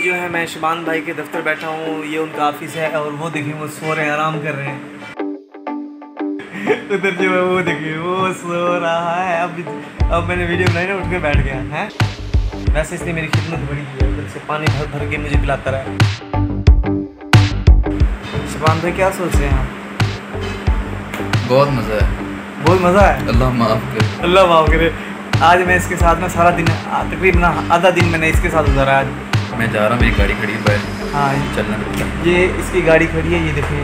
जो है मैं शबान भाई के दफ्तर बैठा हूँ, ये उनका ऑफिस है और वो देखिए वो सो रहे हैं, आराम कर रहे हैं। उधर जो है वो देखिए वो सो रहा है। अब मैंने वीडियो बनाई ना, उठ के बैठ गया है। वैसे इसने मेरी खिदमत बड़ी की है, उधर से पानी भर भर के मुझे पिलाता रहा। शबान भाई क्या सोच रहे हैं आप? बहुत मज़ा है, बहुत मज़ा है। अल्लाह माफ़ करे, अल्लाह माफ़ करे। आज मैं इसके साथ ना सारा दिन, तकरीबन आधा दिन मैंने इसके साथ गुजारा आज। मैं जा रहा हूँ, मेरी गाड़ी खड़ी है बाहर। हाँ चलना पड़ता है। ये इसकी गाड़ी खड़ी है, ये देखिए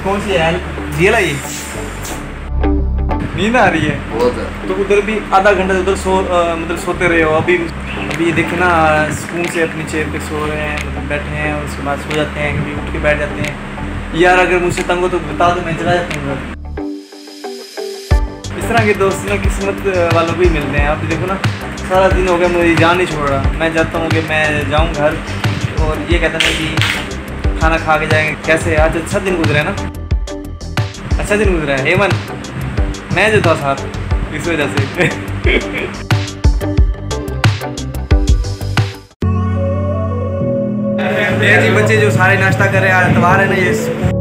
कौन सी है, जीला। ये नींद आ रही है बहुत है। तो उधर भी आधा घंटा उधर मतलब सोते रहे हो। अभी ये देखे ना, सुकून से अपनी चेयर पे सो रहे हैं, मतलब बैठे हैं और उसके बाद सो जाते हैं, कभी उठ के बैठ जाते हैं। यार अगर मुझसे तंग हो तो बता दो, मैं चला जाता हूँ। इस तरह के दोस्त ना किस्मत वालों को ही मिलते हैं। आप देखो ना, सारा दिन हो गया मुझे जान नहीं छोड़ रहा। मैं चाहता हूँ कि मैं जाऊँ घर और ये कहते हैं कि खाना खा के जाएंगे। कैसे आज अच्छा दिन गुजरा है ना, अच्छा दिन गुजरा है। हेमन मैं जो था साथ, इस वजह से। ये जी बच्चे जो सारे नाश्ता कर रहे हैं, आज इतवार है ना, ये